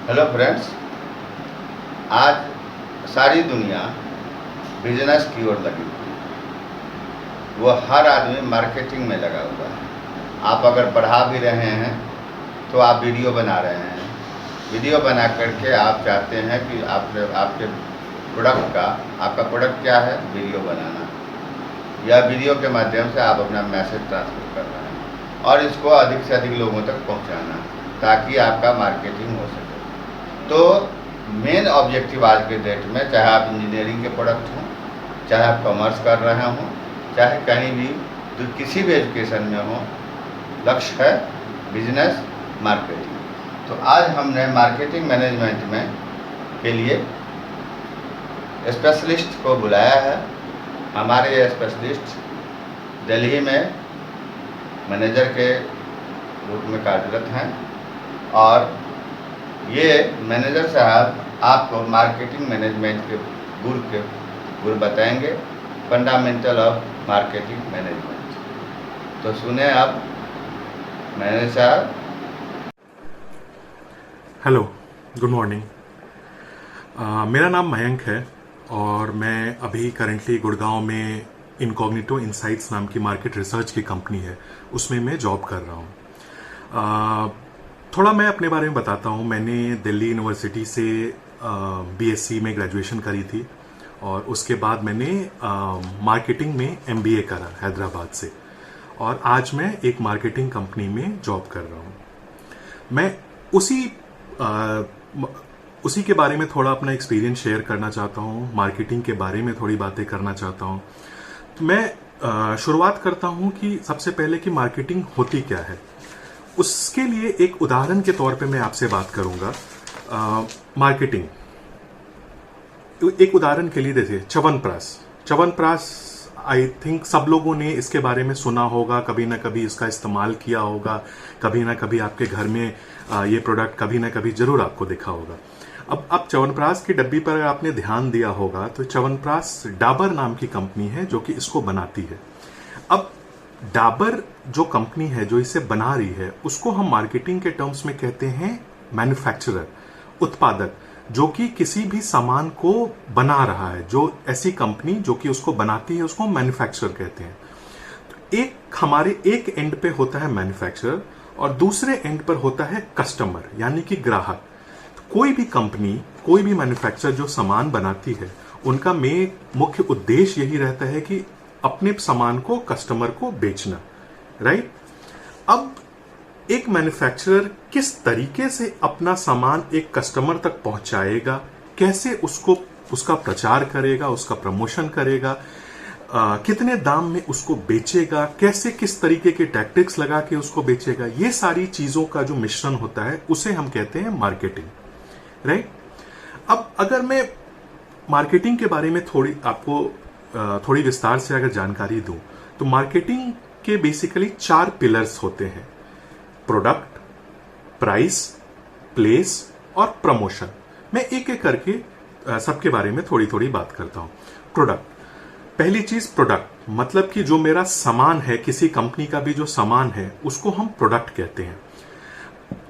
Hello friends, आज सारी दुनिया बिजनेस की ओर लगी हुई है। वो हर आदमी मार्केटिंग में लगा हुआ है। आप अगर पढ़ा भी रहे हैं तो आप वीडियो बना रहे हैं। वीडियो बना करके आप चाहते हैं कि आपके प्रोडक्ट का, आपका प्रोडक्ट क्या है, वीडियो बनाना, या वीडियो के माध्यम से आप अपना मैसेज ट्रांसफर कर रहे हैं और इसको अधिक से अधिक लोगों तक पहुंचाना, ताकि आपका मार्केटिंग हो सके। तो मेन ऑब्जेक्टिव आज के डेट में, चाहे आप इंजीनियरिंग के प्रोडक्ट हों, चाहे आप कॉमर्स कर रहे हों, चाहे कहीं भी किसी भी एजुकेशन में हो, लक्ष्य है बिजनेस मार्केटिंग। तो आज हमने मार्केटिंग मैनेजमेंट में के लिए स्पेशलिस्ट को बुलाया है। हमारे ये स्पेशलिस्ट दिल्ली में मैनेजर के रूप में कार्यरत हैं और ये मैनेजर साहब आपको मार्केटिंग मैनेजमेंट के गुर बताएंगे, फंडामेंटल ऑफ मार्केटिंग मैनेजमेंट। तो सुने आप मैनेजर साहब। Hello, good morning. मेरा नाम मयंक है और मैं अभी करेंटली गुड़गांव में इनकॉग्निटो इनसाइट्स नाम की मार्केट रिसर्च की कंपनी है, उसमें मैं जॉब कर रहा हूँ। थोड़ा मैं अपने बारे में बताता हूँ। मैंने दिल्ली यूनिवर्सिटी से बीएससी में ग्रेजुएशन करी थी और उसके बाद मैंने मार्केटिंग में एमबीए करा हैदराबाद से, और आज मैं एक मार्केटिंग कंपनी में जॉब कर रहा हूँ। मैं उसी के बारे में थोड़ा अपना एक्सपीरियंस शेयर करना चाहता हूँ, मार्केटिंग के बारे में थोड़ी बातें करना चाहता हूँ। तो मैं शुरुआत करता हूँ कि सबसे पहले कि मार्केटिंग होती क्या है। उसके लिए एक उदाहरण के तौर पे मैं आपसे बात करूंगा। मार्केटिंग एक उदाहरण के लिए जैसे च्यवनप्राश आई थिंक सब लोगों ने इसके बारे में सुना होगा, कभी ना कभी इसका इस्तेमाल किया होगा, कभी ना कभी आपके घर में ये प्रोडक्ट कभी ना कभी जरूर आपको दिखा होगा। अब आप च्यवनप्राश की डब्बी पर आपने ध्यान दिया होगा तो च्यवनप्राश डाबर नाम की कंपनी है जो कि इसको बनाती है। अब डाबर जो कंपनी है जो इसे बना रही है, उसको हम मार्केटिंग के टर्म्स में कहते हैं मैन्युफैक्चरर, उत्पादक, जो कि किसी भी सामान को बना रहा है। जो ऐसी कंपनी जो कि उसको बनाती है उसको मैन्युफैक्चरर कहते हैं। तो हमारे एक एंड पे होता है मैन्युफैक्चरर और दूसरे एंड पर होता है कस्टमर, यानी कि ग्राहक। तो कोई भी कंपनी, कोई भी मैन्युफैक्चरर जो सामान बनाती है, उनका मुख्य उद्देश्य यही रहता है कि अपने सामान को कस्टमर को बेचना, राइट। अब एक मैन्युफैक्चरर किस तरीके से अपना सामान एक कस्टमर तक पहुंचाएगा, कैसे उसका प्रचार करेगा, उसका प्रमोशन करेगा, कितने दाम में उसको बेचेगा, कैसे किस तरीके के टैक्टिक्स लगा के उसको बेचेगा, ये सारी चीजों का जो मिश्रण होता है उसे हम कहते हैं मार्केटिंग, राइट। अब अगर मैं मार्केटिंग के बारे में थोड़ी विस्तार से अगर जानकारी दूं तो मार्केटिंग के बेसिकली 4 पिलर्स होते हैं: प्रोडक्ट, प्राइस, प्लेस और प्रमोशन। मैं एक एक करके सबके बारे में थोड़ी थोड़ी बात करता हूं। प्रोडक्ट, पहली चीज प्रोडक्ट, मतलब कि जो मेरा सामान है, किसी कंपनी का भी जो सामान है उसको हम प्रोडक्ट कहते हैं।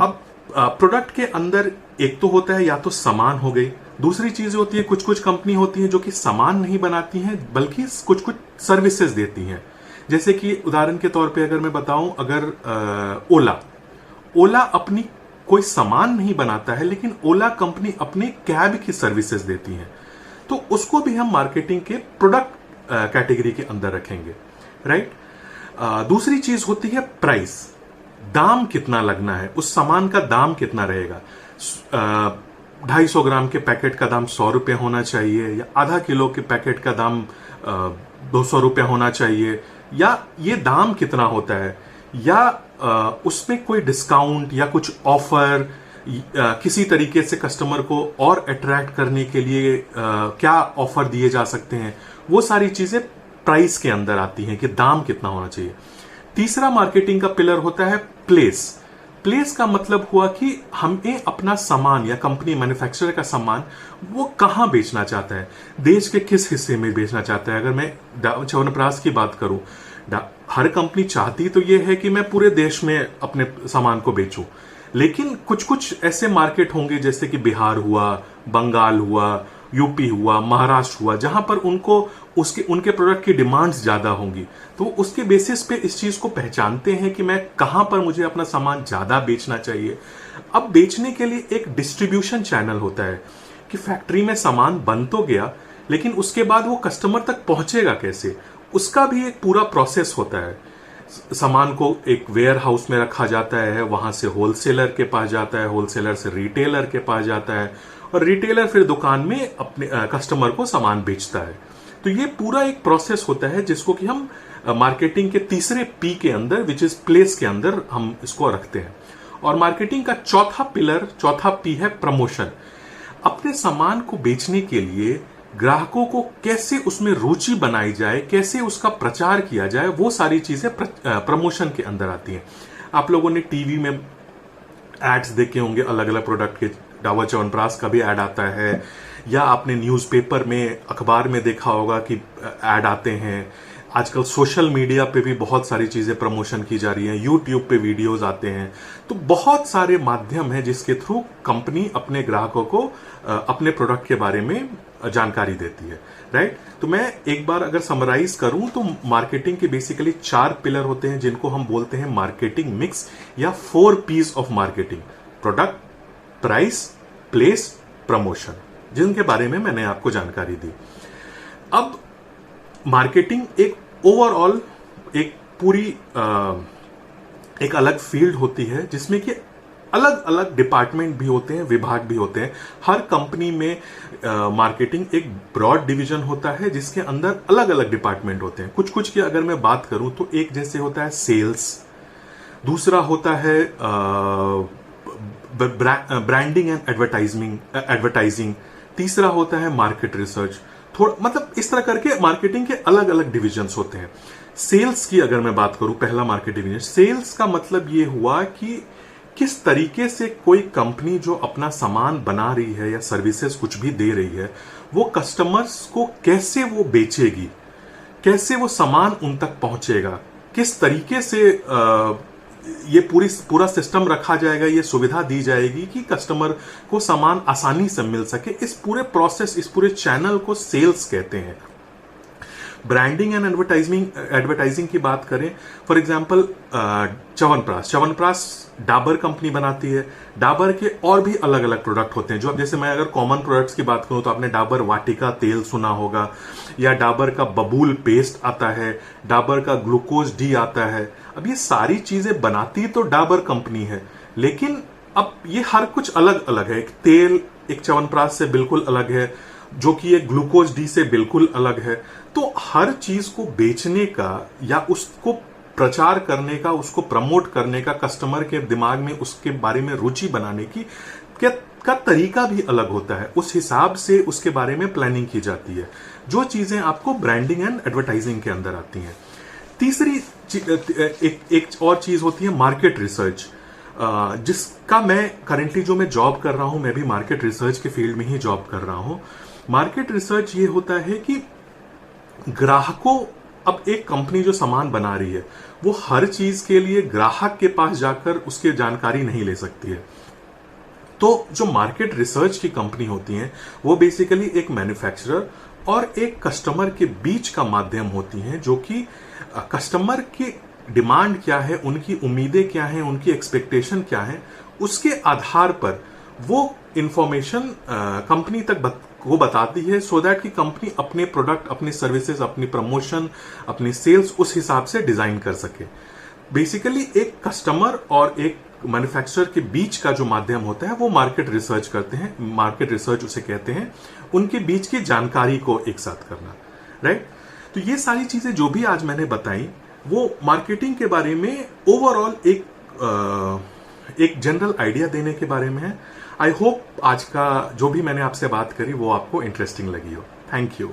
अब प्रोडक्ट के अंदर एक तो होता है या तो सामान हो गई, दूसरी चीज होती है कुछ कंपनी होती है जो कि सामान नहीं बनाती हैं बल्कि कुछ सर्विसेज देती हैं। जैसे कि उदाहरण के तौर पे अगर मैं बताऊं, अगर ओला अपनी कोई सामान नहीं बनाता है लेकिन ओला कंपनी अपने कैब की सर्विसेज देती है, तो उसको भी हम मार्केटिंग के प्रोडक्ट कैटेगरी के अंदर रखेंगे, राइट। दूसरी चीज होती है प्राइस, दाम कितना लगना है, उस सामान का दाम कितना रहेगा। 250 ग्राम के पैकेट का दाम 100 रुपये होना चाहिए, या आधा किलो के पैकेट का दाम 200 रुपये होना चाहिए, या ये दाम कितना होता है, या उसमें कोई डिस्काउंट या कुछ ऑफर, किसी तरीके से कस्टमर को और अट्रैक्ट करने के लिए क्या ऑफर दिए जा सकते हैं, वो सारी चीजें प्राइस के अंदर आती हैं कि दाम कितना होना चाहिए। तीसरा मार्केटिंग का पिलर होता है प्लेस। प्लेस का मतलब हुआ कि हमें अपना सामान या कंपनी मैन्युफैक्चरर का सामान वो कहां बेचना चाहता है, देश के किस हिस्से में बेचना चाहता है। अगर मैं च्यवनप्राश की बात करूं, हर कंपनी चाहती तो ये है कि मैं पूरे देश में अपने सामान को बेचूं, लेकिन कुछ कुछ ऐसे मार्केट होंगे जैसे कि बिहार हुआ, बंगाल हुआ, यूपी हुआ, महाराष्ट्र हुआ, जहां पर उनके प्रोडक्ट की डिमांड्स ज्यादा होंगी। तो उसके बेसिस पे इस चीज को पहचानते हैं कि मैं कहां पर मुझे अपना सामान ज्यादा बेचना चाहिए। अब बेचने के लिए एक डिस्ट्रीब्यूशन चैनल होता है कि फैक्ट्री में सामान बन तो गया, लेकिन उसके बाद वो कस्टमर तक पहुंचेगा कैसे, उसका भी एक पूरा प्रोसेस होता है। सामान को एक वेयर हाउस में रखा जाता है, वहां से होलसेलर के पास जाता है, होलसेलर से रिटेलर के पास जाता है, और रिटेलर फिर दुकान में अपने कस्टमर को सामान बेचता है। तो ये पूरा एक प्रोसेस होता है जिसको कि हम मार्केटिंग के तीसरे पी के अंदर, विच इज प्लेस के अंदर हम इसको रखते हैं। और मार्केटिंग का चौथा पी है प्रमोशन। अपने सामान को बेचने के लिए ग्राहकों को कैसे उसमें रुचि बनाई जाए, कैसे उसका प्रचार किया जाए, वो सारी चीजें प्रमोशन के अंदर आती हैं। आप लोगों ने टीवी में एड्स देखे होंगे अलग अलग प्रोडक्ट के, डाबर च्यवनप्राश का भी ऐड आता है, या आपने न्यूज़पेपर में, अखबार में देखा होगा कि ऐड आते हैं। आजकल सोशल मीडिया पे भी बहुत सारी चीजें प्रमोशन की जा रही हैं, यूट्यूब पे वीडियोस आते हैं। तो बहुत सारे माध्यम हैं जिसके थ्रू कंपनी अपने ग्राहकों को अपने प्रोडक्ट के बारे में जानकारी देती है, राइट। तो मैं एक बार अगर समराइज करूं तो मार्केटिंग के बेसिकली 4 पिलर होते हैं जिनको हम बोलते हैं मार्केटिंग मिक्स या 4 Ps of marketing: product, price, place, promotion, जिनके बारे में मैंने आपको जानकारी दी। अब मार्केटिंग एक ओवरऑल एक पूरी एक अलग फील्ड होती है जिसमें कि अलग अलग डिपार्टमेंट भी होते हैं, विभाग भी होते हैं। हर कंपनी में मार्केटिंग एक ब्रॉड डिवीजन होता है जिसके अंदर अलग अलग डिपार्टमेंट होते हैं। कुछ कुछ की अगर मैं बात करूं तो एक जैसे होता है सेल्स, दूसरा होता है ब्रांडिंग एंड एडवर्टाइजिंग, तीसरा होता है मार्केट रिसर्च। थोड़ा मतलब इस तरह करके मार्केटिंग के अलग अलग डिविजन्स होते हैं। सेल्स की अगर मैं बात करूं, पहला मार्केट डिवीजन सेल्स का मतलब ये हुआ कि किस तरीके से कोई कंपनी जो अपना सामान बना रही है या सर्विसेज कुछ भी दे रही है, वो कस्टमर्स को कैसे वो बेचेगी, कैसे वो सामान उन तक पहुंचेगा, किस तरीके से ये पूरा सिस्टम रखा जाएगा, ये सुविधा दी जाएगी कि कस्टमर को सामान आसानी से मिल सके। इस पूरे प्रोसेस, इस पूरे चैनल को सेल्स कहते हैं। ब्रांडिंग एंड एडवर्टाइजिंग की बात करें, for example chyawanprash Dabur company बनाती है। डाबर के और भी अलग अलग प्रोडक्ट होते हैं, जो अब जैसे मैं अगर कॉमन प्रोडक्ट्स की बात करूं तो आपने डाबर वाटिका तेल सुना होगा, या डाबर का बबूल पेस्ट आता है, डाबर का ग्लूकोज डी आता है। अब ये सारी चीजें बनाती तो डाबर कंपनी है, लेकिन अब ये हर कुछ अलग अलग है। एक तेल एक च्यवनप्राश से बिल्कुल अलग है, जो कि एक ग्लूकोज डी से बिल्कुल अलग है। तो हर चीज को बेचने का या उसको प्रचार करने का, उसको प्रमोट करने का, कस्टमर के दिमाग में उसके बारे में रुचि बनाने की का तरीका भी अलग होता है। उस हिसाब से उसके बारे में प्लानिंग की जाती है, जो चीजें आपको ब्रांडिंग एंड एडवर्टाइजिंग के अंदर आती हैं। तीसरी एक और चीज होती है मार्केट रिसर्च, जिसका मैं करेंटली जो मैं जॉब कर रहा हूं, मैं भी मार्केट रिसर्च के फील्ड में ही जॉब कर रहा हूं। मार्केट रिसर्च ये होता है कि ग्राहकों, अब एक कंपनी जो सामान बना रही है वो हर चीज के लिए ग्राहक के पास जाकर उसकी जानकारी नहीं ले सकती है। तो जो मार्केट रिसर्च की कंपनी होती है वो बेसिकली एक मैन्युफैक्चरर और एक कस्टमर के बीच का माध्यम होती हैं, जो कि कस्टमर की डिमांड क्या है, उनकी उम्मीदें क्या हैं, उनकी एक्सपेक्टेशन क्या है, उसके आधार पर वो इंफॉर्मेशन कंपनी तक वो बताती है, सो दैट कि कंपनी अपने प्रोडक्ट, अपनी सर्विसेज, अपनी प्रमोशन, अपनी सेल्स उस हिसाब से डिजाइन कर सके। बेसिकली एक कस्टमर और एक मैन्युफैक्चरर के बीच का जो माध्यम होता है वो मार्केट रिसर्च करते हैं। मार्केट रिसर्च उसे कहते हैं, उनके बीच की जानकारी को एक साथ करना, राइट। तो ये सारी चीजें जो भी आज मैंने बताई वो मार्केटिंग के बारे में ओवरऑल एक जनरल आइडिया देने के बारे में है। आई होप आज का जो भी मैंने आपसे बात करी वो आपको इंटरेस्टिंग लगी हो। Thank you.